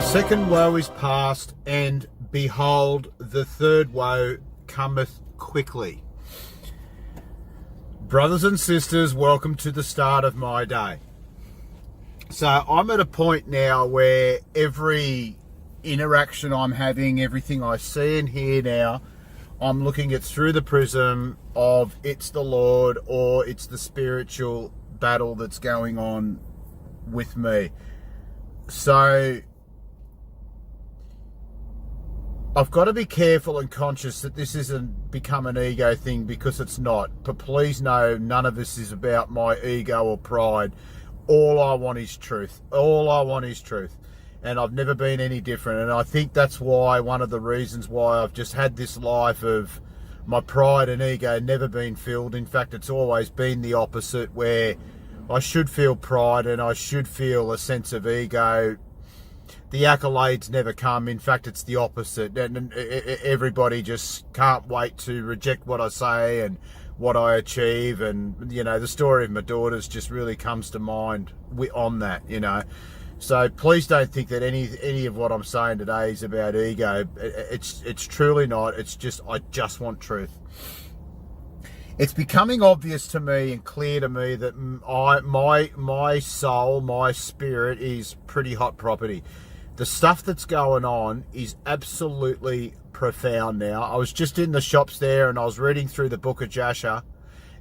second woe is past, and behold, the third woe cometh quickly. Brothers and sisters, welcome to the start of my day. So I'm at a point now where every interaction I'm having, everything I see and hear now, I'm looking at through the prism of it's the Lord or it's the spiritual battle that's going on with me. So I've got to be careful and conscious that this isn't become an ego thing, because it's not. But please know, none of this is about my ego or pride. All I want is truth. All I want is truth. And I've never been any different. And I think that's why, one of the reasons why I've just had this life of my pride and ego never been filled. In fact, it's always been the opposite, where I should feel pride and I should feel a sense of ego. The accolades never come. In fact, it's the opposite. And everybody just can't wait to reject what I say and what I achieve. And, you know, the story of my daughters just really comes to mind on that, you know. So please don't think that any of what I'm saying today is about ego. It's truly not. It's just, I just want truth. It's becoming obvious to me and clear to me that my soul, my spirit is pretty hot property. The stuff that's going on is absolutely profound now. I was just in the shops there and I was reading through the book of Jasher,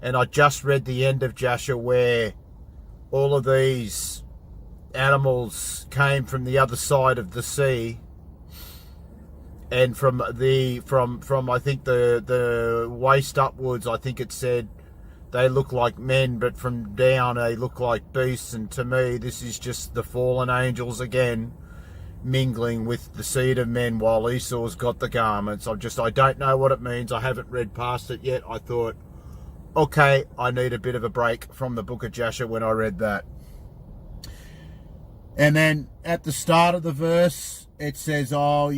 and I just read the end of Jasher, where all of these animals came from the other side of the sea, and from I think the waist upwards, I think it said they look like men, but from down they look like beasts. And to me, this is just the fallen angels again, mingling with the seed of men, while Esau's got the garments. I don't know what it means. I haven't read past it yet. I thought, okay, I need a bit of a break from the book of Jasher when I read that. And then at the start of the verse, it says, I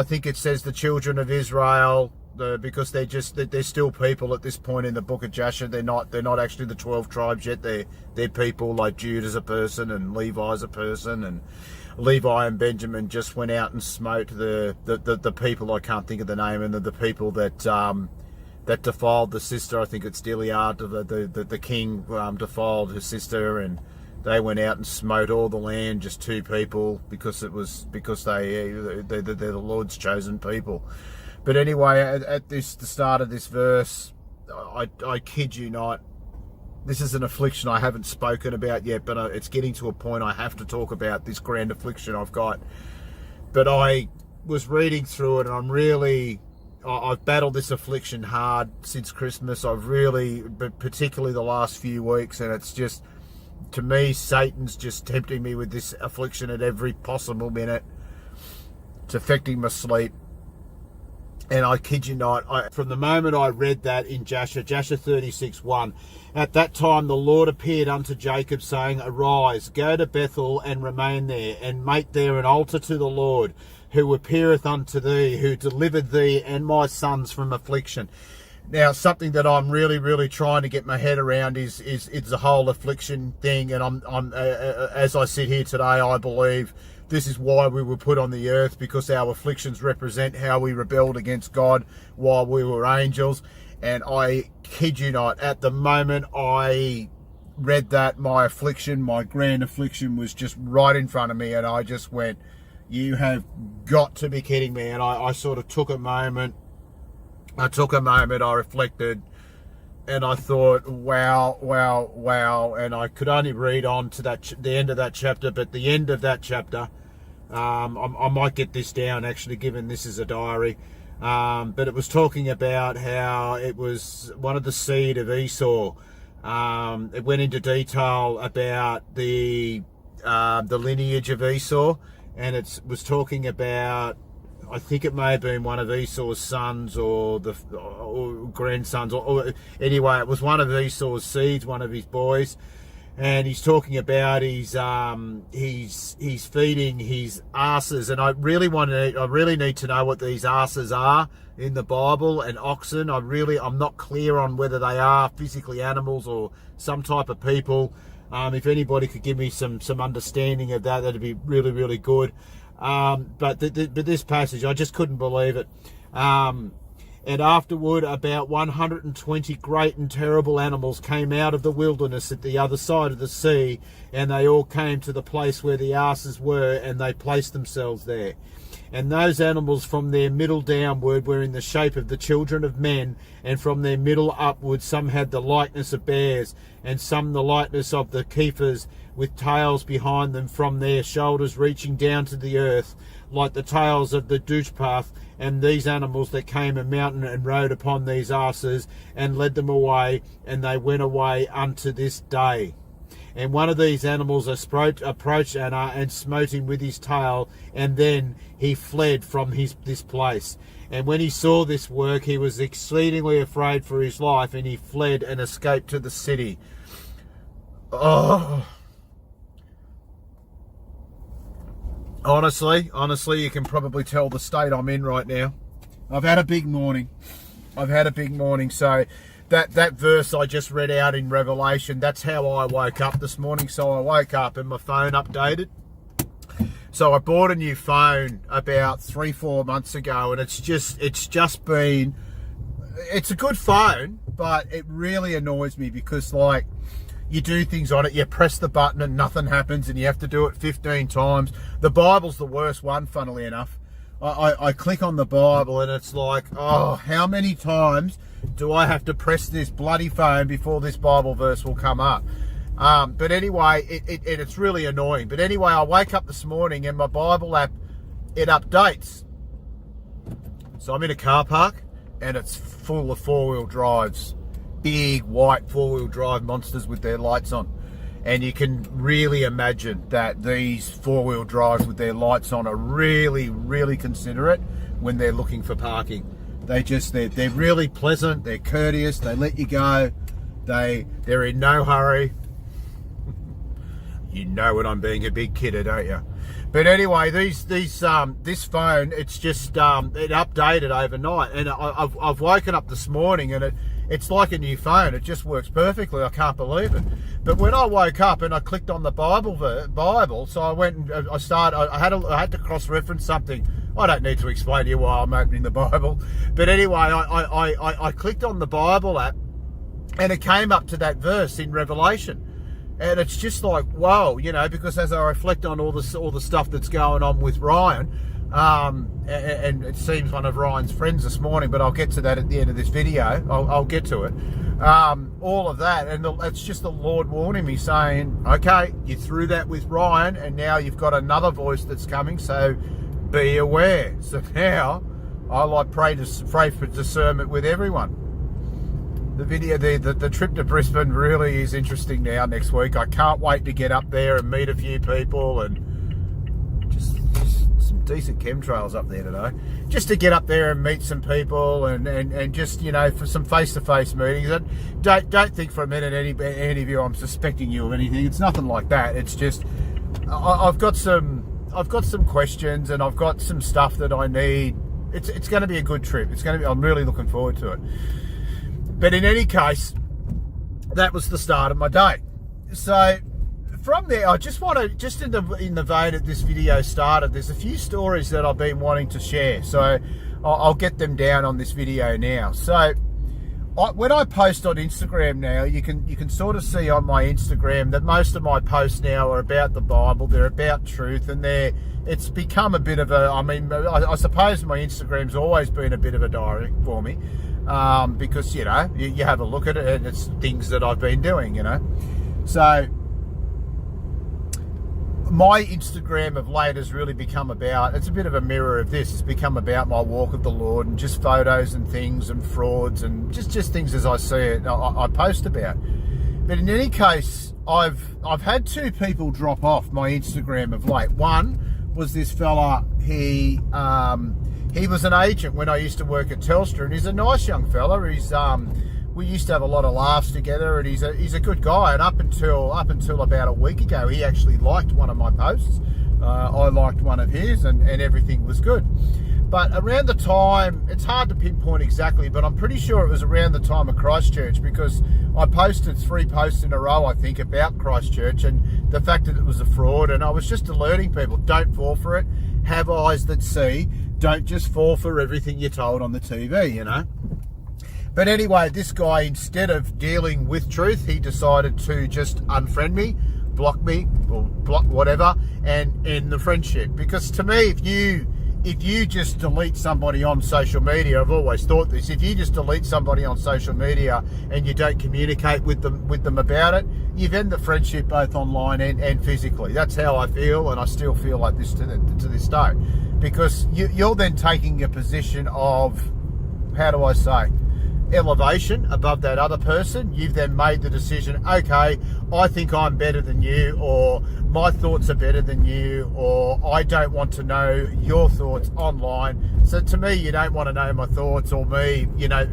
think it says the children of Israel, because they're still people at this point in the book of Jasher. They're not actually the 12 tribes yet. They're people. Like Judah's a person and Levi's a person, and Levi and Benjamin just went out and smote the people, I can't think of the name, and the people that defiled the sister. I think it's Gilead, the king defiled his sister, and they went out and smote all the land, just two people, because they're the Lord's chosen people. But anyway, at the start of this verse, I kid you not, this is an affliction I haven't spoken about yet, but it's getting to a point I have to talk about this grand affliction I've got. But I was reading through it, and I've battled this affliction hard since Christmas. but particularly the last few weeks, and it's just, to me, Satan's just tempting me with this affliction at every possible minute. It's affecting my sleep. And I kid you not, from the moment I read that in Jasher 36:1, at that time the Lord appeared unto Jacob, saying, Arise, go to Bethel, and remain there, and make there an altar to the Lord, who appeareth unto thee, who delivered thee and my sons from affliction. Now, something that I'm really, really trying to get my head around is the whole affliction thing. And I'm as I sit here today, I believe this is why we were put on the earth, because our afflictions represent how we rebelled against God while we were angels. And I kid you not, at the moment I read that, my affliction, my grand affliction, was just right in front of me, and I just went, you have got to be kidding me. And I sort of took a moment. I reflected, and I thought, wow. And I could only read on to the end of that chapter, but the end of that chapter, I might get this down actually, given this is a diary, but it was talking about how it was one of the seed of Esau. It went into detail about the lineage of Esau, and it was talking about, I think it may have been one of Esau's sons or grandsons, or anyway, it was one of Esau's seeds, one of his boys, and he's talking about he's feeding his asses, and I really need to know what these asses are in the Bible, and oxen. I'm not clear on whether they are physically animals or some type of people. If anybody could give me some understanding of that, that'd be really, really good. But this passage, I just couldn't believe it. And afterward, about 120 great and terrible animals came out of the wilderness at the other side of the sea, and they all came to the place where the asses were, and they placed themselves there. And those animals from their middle downward were in the shape of the children of men, and from their middle upward some had the likeness of bears, and some the likeness of the keepers, with tails behind them from their shoulders reaching down to the earth, like the tails of the douchpath. And these animals that came a mountain and rode upon these asses, and led them away, and they went away unto this day. And one of these animals approached Anna and smote him with his tail, and then he fled from this place. And when he saw this work, he was exceedingly afraid for his life, and he fled and escaped to the city. Oh, honestly, you can probably tell the state I'm in right now. I've had a big morning. So that verse I just read out in Revelation, that's how I woke up this morning. So I woke up and my phone updated. So I bought a new phone about 3-4 months ago, and it's a good phone, but it really annoys me because, like, you do things on it, you press the button and nothing happens, and you have to do it 15 times. The Bible's the worst one, funnily enough. I click on the Bible and it's like, oh, how many times do I have to press this bloody phone before this Bible verse will come up? But anyway, it's really annoying. But anyway, I wake up this morning and my Bible app, it updates. So I'm in a car park and it's full of four-wheel drives. Big white four-wheel drive monsters with their lights on. And you can really imagine that these four-wheel drives with their lights on are really, really considerate when they're looking for parking. They're really pleasant, they're courteous, they let you go, they're in no hurry. You know when I'm being a big kidder, don't you? But anyway, this phone, it's just it updated overnight, and I've woken up this morning and it's like a new phone. It just works perfectly. I can't believe it. But when I woke up and I clicked on the Bible, so I went and I had to cross-reference something. I don't need to explain to you why I'm opening the Bible. But anyway, I clicked on the Bible app and it came up to that verse in Revelation. And it's just like, whoa, because as I reflect on all the stuff that's going on with Ryan, and it seems one of Ryan's friends this morning, but I'll get to that at the end of this video. I'll get to it. All of that, and it's just the Lord warning me, saying, okay, you threw that with Ryan, and now you've got another voice that's coming, so be aware. So now I pray for discernment with everyone. The trip to Brisbane really is interesting now next week. I can't wait to get up there and meet a few people, and just some decent chemtrails up there today. Just to get up there and meet some people and just, for some face-to-face meetings. And don't think for a minute, any of you, I'm suspecting you of anything. It's nothing like that. It's just, I've got some questions and I've got some stuff that I need. It's going to be a good trip. I'm really looking forward to it. But in any case, that was the start of my day. So from there, I just want to, just in the vein that this video started, there's a few stories that I've been wanting to share. So I'll get them down on this video now. So when I post on Instagram now, you can sort of see on my Instagram that most of my posts now are about the Bible. They're about truth, and it's become a bit of a, I suppose my Instagram's always been a bit of a diary for me. Because, you have a look at it and it's things that I've been doing, So my Instagram of late has really become it's a bit of a mirror of this. It's become about my walk of the Lord and just photos and things and frauds and just things as I see it, I post about. But in any case, I've had two people drop off my Instagram of late. One was this fella, he was an agent when I used to work at Telstra, and he's a nice young fella. We used to have a lot of laughs together, and he's a good guy. And up until about a week ago, he actually liked one of my posts. I liked one of his, and everything was good. But around the time, it's hard to pinpoint exactly, but I'm pretty sure it was around the time of Christchurch, because I posted 3 posts in a row, I think, about Christchurch and the fact that it was a fraud. And I was just alerting people, don't fall for it. Have eyes that see. Don't just fall for everything you're told on the TV, you know. But anyway, this guy, instead of dealing with truth, he decided to just unfriend me, block me, or block whatever, and end the friendship. Because to me, if you just delete somebody on social media, I've always thought this, if you just delete somebody on social media and you don't communicate with them about it, you've ended the friendship both online and physically. That's how I feel, and I still feel like this to this day. Because you're then taking a position of, how do I say, elevation above that other person. You've then made the decision, okay, I think I'm better than you, or my thoughts are better than you, or I don't want to know your thoughts online. So to me, you don't want to know my thoughts or me, you know,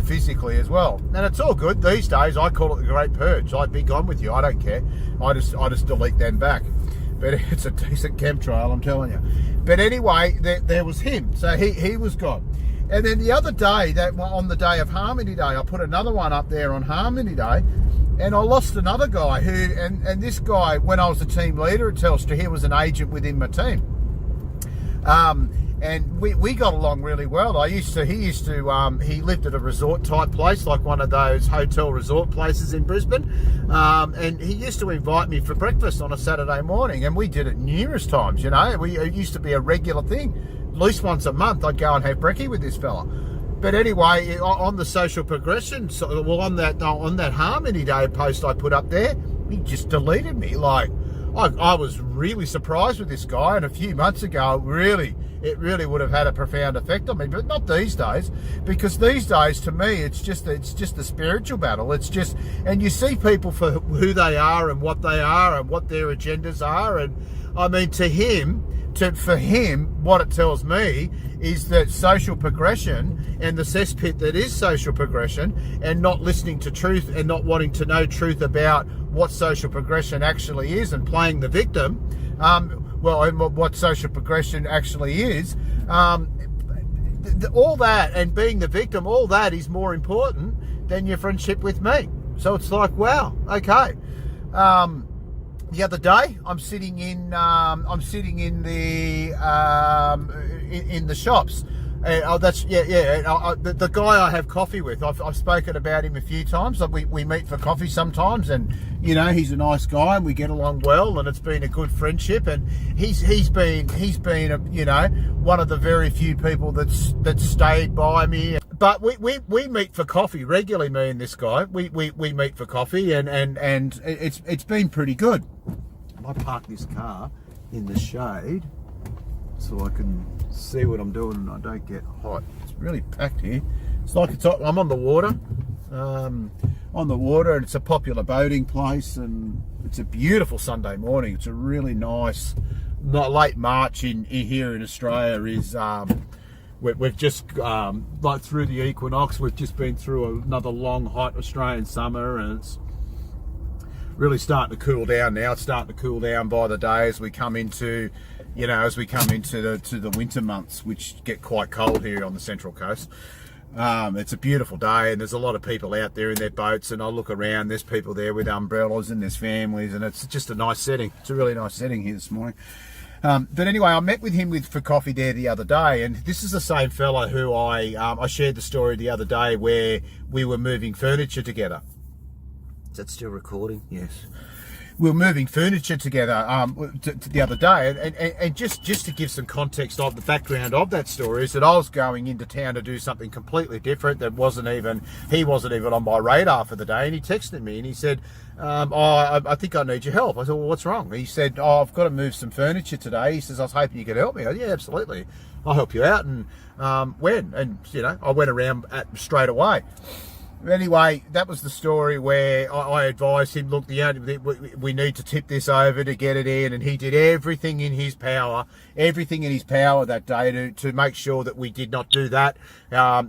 physically as well. And it's all good these days. I call it the Great Purge. I'd be gone with you. I don't care. I just delete them back. But it's a decent chemtrail, I'm telling you. But anyway, there was him. So he was gone. And then the other day, on the day of Harmony Day, I put another one up there on Harmony Day, and I lost another guy who, and this guy, when I was a team leader at Telstra, he was an agent within my team. And we got along really well. He lived at a resort type place, like one of those hotel resort places in Brisbane. And he used to invite me for breakfast on a Saturday morning, and we did it numerous times, you know. It used to be a regular thing. At least once a month, I'd go and have brekkie with this fella. But anyway, on the social progression, on that Harmony Day post I put up there, he just deleted me. Like, I was really surprised with this guy, and a few months ago, it really would have had a profound effect on me, but not these days, because these days, to me, it's just a spiritual battle. It's just, and you see people for who they are and what their agendas are, and I mean, for him, what it tells me is that social progression and the cesspit that is social progression, and not listening to truth and not wanting to know truth about what social progression actually is, and playing the victim, and what social progression actually is, all that, and being the victim, all that is more important than your friendship with me. So it's like, wow, okay. The other day, I'm sitting in the shops. The guy I have coffee with, I've spoken about him a few times. We meet for coffee sometimes, and you know, he's a nice guy, and we get along well, and it's been a good friendship. And he's been you know, one of the very few people that's stayed by me. But we meet for coffee regularly, me and this guy. We meet for coffee, and it's been pretty good. I park this car in the shade so I can see what I'm doing and I don't get hot. It's really packed here. It's like I'm on the water, and it's a popular boating place, and it's a beautiful Sunday morning. It's a really nice, not late March here in Australia is. We've just, like through the equinox, we've just been through another long, hot Australian summer, and it's really starting to cool down now. It's starting to cool down by the day as we come into, the winter months, which get quite cold here on the Central Coast. It's a beautiful day, and there's a lot of people out there in their boats, and I look around, there's people there with umbrellas, and there's families, and it's just a nice setting. It's a really nice setting here this morning. But anyway, I met with him for coffee there the other day, and this is the same fella who I shared the story the other day where we were moving furniture together. Is that still recording? Yes. We were moving furniture together the other day, and just to give some context of the background of that story is that I was going into town to do something completely different that he wasn't even on my radar for the day, and he texted me and he said, I think I need your help. I said, well, what's wrong? He said, I've got to move some furniture today. He says, I was hoping you could help me. I said, yeah, absolutely. I'll help you out. And when? And, I went around straight away. Anyway, that was the story where I advised him, look, we need to tip this over to get it in, and he did everything in his power that day to make sure that we did not do that.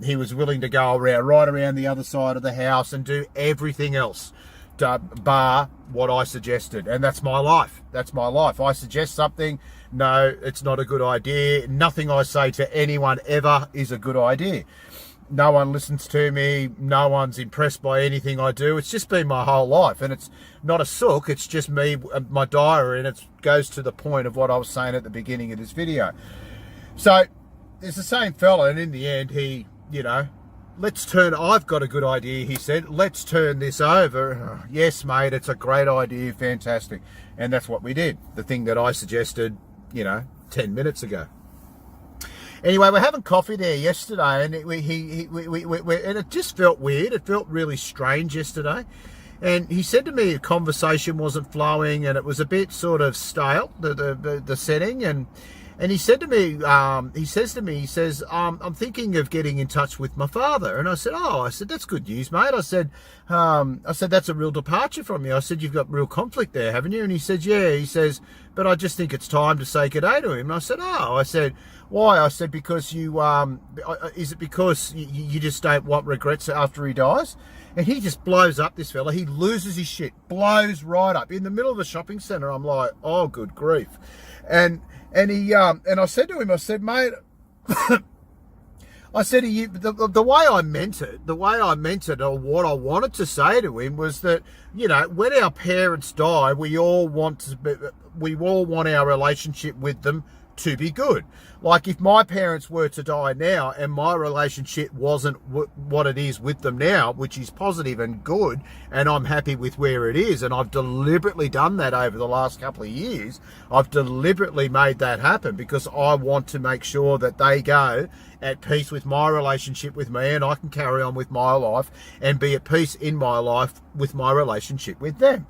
He was willing to go right around the other side of the house and do everything else, bar what I suggested. And that's my life. I suggest something, no, it's not a good idea. Nothing I say to anyone ever is a good idea. No one listens to me. No one's impressed by anything I do. It's just been my whole life. And it's not a sook. It's just me, my diary. And it goes to the point of what I was saying at the beginning of this video. So it's the same fella. And in the end, he, I've got a good idea, he said. Let's turn this over. Yes, mate, it's a great idea. Fantastic. And that's what we did. The thing that I suggested, 10 minutes ago. Anyway, we're having coffee there yesterday, and and it just felt weird. It felt really strange yesterday. And he said to me a conversation wasn't flowing, and it was a bit sort of stale, the setting. And he said to me, he says, I'm thinking of getting in touch with my father. And I said, that's good news, mate. I said, that's a real departure from you. I said, you've got real conflict there, haven't you? And he said, yeah. He says, but I just think it's time to say good day to him. And I said, I said, why? I said, because is it because you just don't want regrets after he dies? And he just blows up, this fella. He loses his shit, blows right up in the middle of a shopping centre. I'm like, oh, good grief. And I said to him, I said, mate, I said, the way I meant it, or what I wanted to say to him was that, when our parents die, we all want our relationship with them to be good. Like if my parents were to die now and my relationship wasn't what it is with them now, which is positive and good, and I'm happy with where it is, and I've deliberately done that over the last couple of years, I've deliberately made that happen because I want to make sure that they go at peace with my relationship with me, and I can carry on with my life and be at peace in my life with my relationship with them.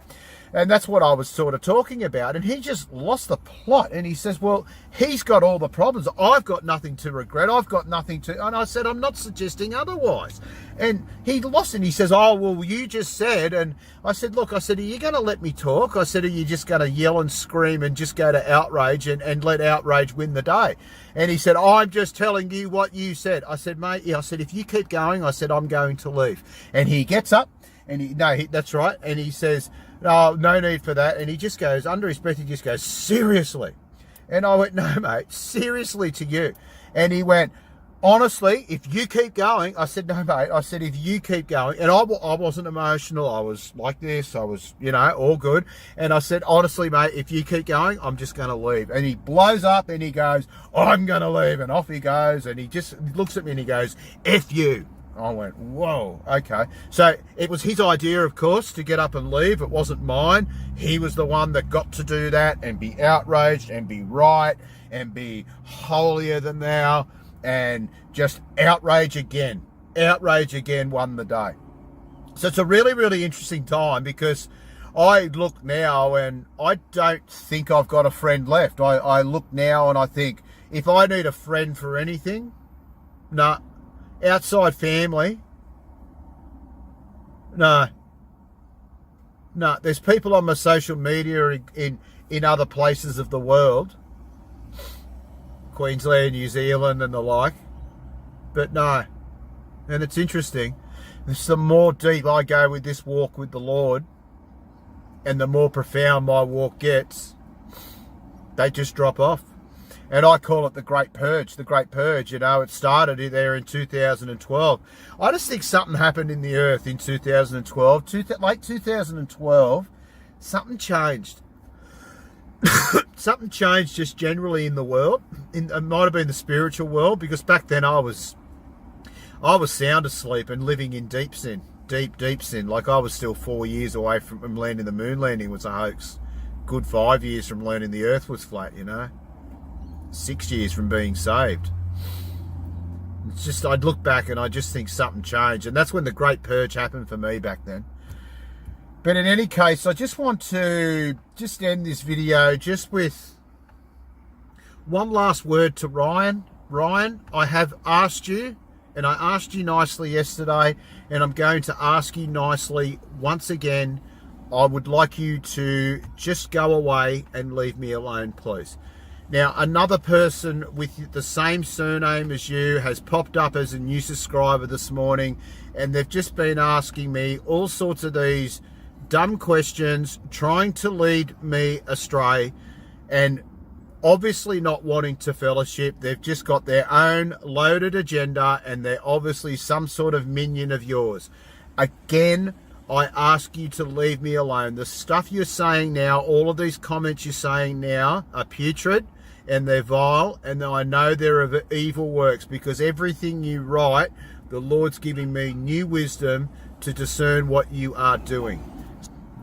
And that's what I was sort of talking about. And he just lost the plot. And he says, well, he's got all the problems. I've got nothing to regret. I've got nothing to... And I said, I'm not suggesting otherwise. And he lost it. And he says, oh, well, you just said... And I said, look, are you going to let me talk? I said, are you just going to yell and scream and just go to outrage and let outrage win the day? And he said, I'm just telling you what you said. I said, mate, if you keep going, I said, I'm going to leave. And he gets up. And that's right. And he says... Oh, no need for that. And he just goes, under his breath, he just goes, seriously? And I went, no, mate, seriously to you. And he went, honestly, if you keep going, I said, no, mate, I said, if you keep going, and I wasn't emotional, I was like this, I was, all good. And I said, honestly, mate, if you keep going, I'm just going to leave. And he blows up and he goes, I'm going to leave. And off he goes. And he just looks at me and he goes, F you. I went, whoa, okay. So it was his idea, of course, to get up and leave. It wasn't mine. He was the one that got to do that and be outraged and be right and be holier than thou and just outrage again. Outrage again won the day. So it's a really, really interesting time because I look now and I don't think I've got a friend left. I look now and I think, if I need a friend for anything, nah. Outside family, no. There's people on my social media in other places of the world, Queensland, New Zealand and the like, but no. And it's interesting, the more deep I go with this walk with the Lord and the more profound my walk gets, they just drop off. And I call it the Great Purge. The Great Purge, it started there in 2012. I just think something happened in the earth in 2012. Late 2012, something changed. Something changed just generally in the world. It might have been the spiritual world, because back then I was sound asleep and living in deep sin. Deep sin. Like I was still 4 years away from landing. The moon landing was a hoax. Good 5 years from learning the earth was flat, 6 years from being saved. It's just, I'd look back and I just think something changed. And that's when the Great Purge happened for me back then. But in any case, I just want to just end this video just with one last word to Ryan. Ryan, I have asked you, and I asked you nicely yesterday, and I'm going to ask you nicely once again. I would like you to just go away and leave me alone, please. Now, another person with the same surname as you has popped up as a new subscriber this morning, and they've just been asking me all sorts of these dumb questions, trying to lead me astray. And obviously not wanting to fellowship. They've just got their own loaded agenda, and they're obviously some sort of minion of yours. Again, I ask you to leave me alone. The stuff you're saying now, all of these comments you're saying now are putrid and they're vile, and I know they're of evil works, because everything you write, the Lord's giving me new wisdom to discern what you are doing.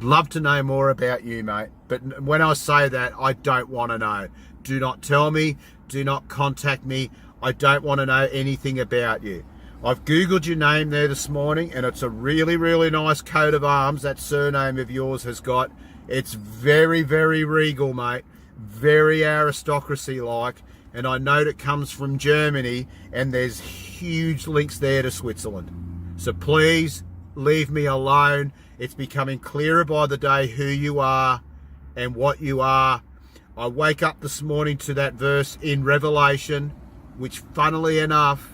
Love to know more about you, mate. But when I say that, I don't want to know. Do not tell me. Do not contact me. I don't want to know anything about you. I've Googled your name there this morning, and it's a really, really nice coat of arms that surname of yours has got. It's very, very regal, mate. Very aristocracy-like. And I know it comes from Germany, and there's huge links there to Switzerland. So please leave me alone. It's becoming clearer by the day who you are and what you are. I wake up this morning to that verse in Revelation, which funnily enough,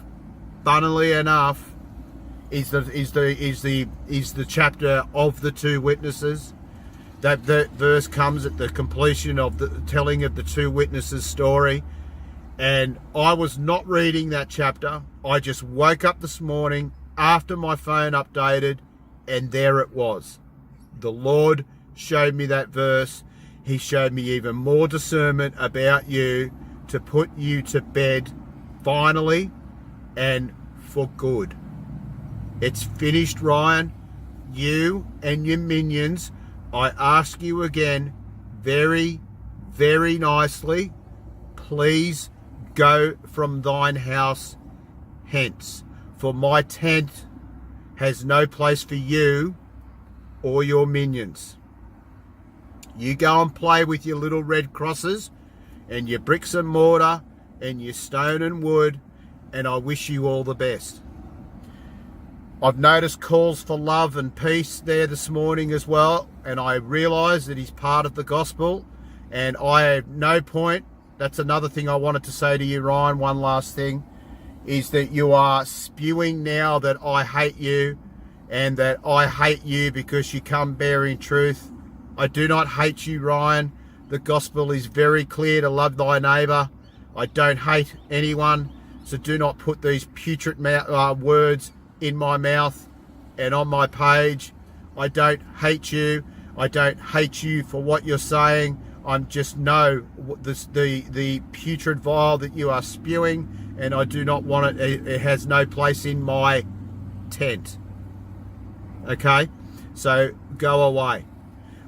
is the chapter of the two witnesses. That verse comes at the completion of the telling of the two witnesses' story. And I was not reading that chapter. I just woke up this morning after my phone updated, and there it was. The Lord showed me that verse. He showed me even more discernment about you to put you to bed finally and for good. It's finished, Ryan. You and your minions, I ask you again, very, very nicely, please go from thine house hence. For my tent has no place for you or your minions. You go and play with your little red crosses and your bricks and mortar and your stone and wood, and I wish you all the best. I've noticed calls for love and peace there this morning as well, and I realise that he's part of the gospel, and I have no point. That's another thing I wanted to say to you, Ryan. One last thing is that you are spewing now that I hate you, and that I hate you because you come bearing truth. I do not hate you, Ryan. The gospel is very clear to love thy neighbour. I don't hate anyone, so do not put these putrid words in my mouth and on my page. I don't hate you. I don't hate you for what you're saying. I'm just know the putrid vile that you are spewing, and I do not want it. It has no place in my tent. Okay, so go away.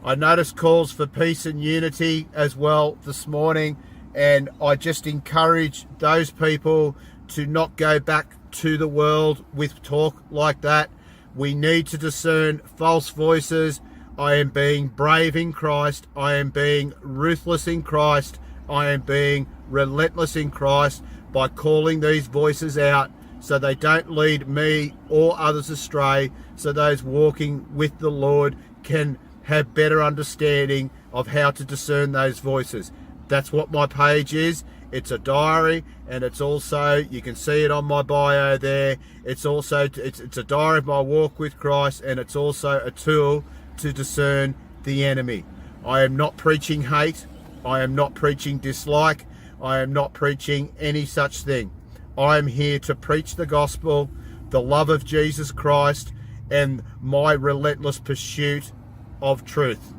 I noticed calls for peace and unity as well this morning, and I just encourage those people to not go back to the world with talk like that. We need to discern false voices. I am being brave in Christ. I am being ruthless in Christ. I am being relentless in Christ by calling these voices out so they don't lead me or others astray, so those walking with the Lord can have better understanding of how to discern those voices. That's what my page is. It's a diary, and it's also, you can see it on my bio there, it's also it's a diary of my walk with Christ, and it's also a tool to discern the enemy. I am not preaching hate. I am not preaching dislike. I am not preaching any such thing. I am here to preach the gospel, the love of Jesus Christ, and my relentless pursuit of truth.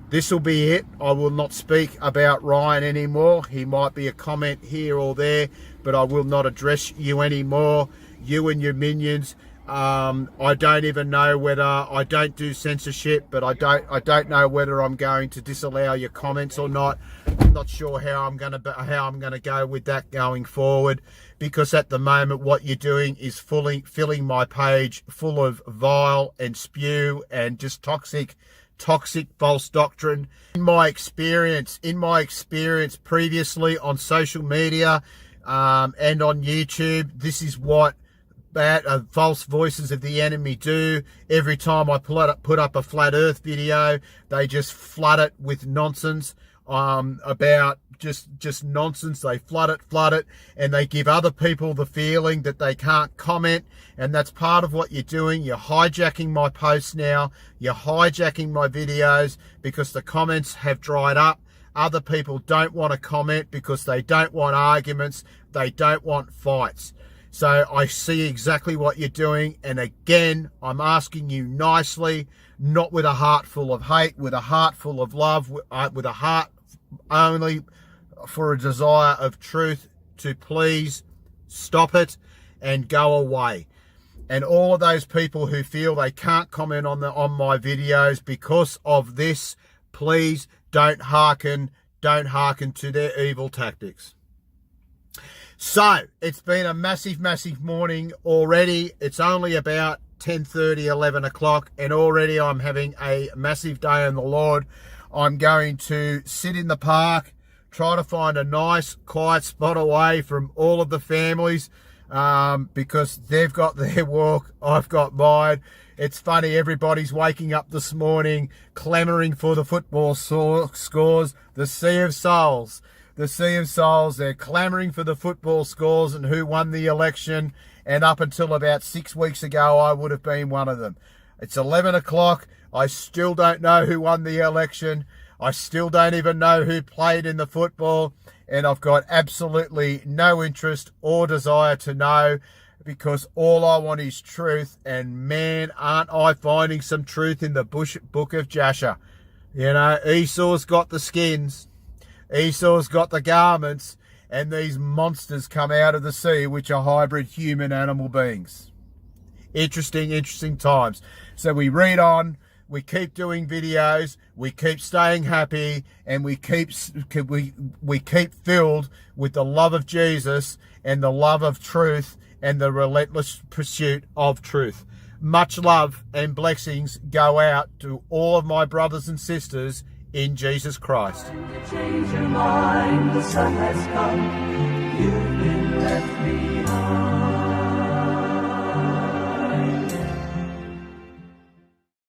This will be it. I will not speak about Ryan anymore. He might be a comment here or there, but I will not address you anymore. You and your minions. I don't even know whether, I don't do censorship, but I don't know whether I'm going to disallow your comments or not. I'm not sure how I'm going to go with that going forward, because at the moment what you're doing is filling my page full of vile and spew and just toxic false doctrine. In my experience previously on social media and on YouTube, this is what false voices of the enemy do. Every time I put up a flat earth video, they just flood it with nonsense about just nonsense. They flood it, and they give other people the feeling that they can't comment, and that's part of what you're doing. You're hijacking my posts now. You're hijacking my videos because the comments have dried up other people don't want to comment because they don't want arguments, they don't want fights. So I see exactly what you're doing, and again, I'm asking you nicely, not with a heart full of hate, with a heart full of love, with a heart only for a desire of truth, to please stop it and go away. And all of those people who feel they can't comment on my videos because of this, please don't hearken to their evil tactics. So it's been a massive morning already. It's only about 10:30, 11 o'clock, and already I'm having a massive day in the Lord. I'm going to sit in the park, try to find a nice quiet spot away from all of the families, because they've got their walk, I've got mine. It's funny, everybody's waking up this morning clamouring for the football scores, the sea of souls. The sea of souls, they're clamouring for the football scores and who won the election. And up until about 6 weeks ago, I would have been one of them. It's 11 o'clock. I still don't know who won the election. I still don't even know who played in the football. And I've got absolutely no interest or desire to know, because all I want is truth. And man, aren't I finding some truth in the book of Jasher. You know, Esau's got the skins. Esau's got the garments, and these monsters come out of the sea, which are hybrid human animal beings. Interesting times. So we read on, we keep doing videos, we keep staying happy, and we keep filled with the love of Jesus and the love of truth and the relentless pursuit of truth. Much love and blessings go out to all of my brothers and sisters in Jesus Christ. Change your mind, the sun has come. You've been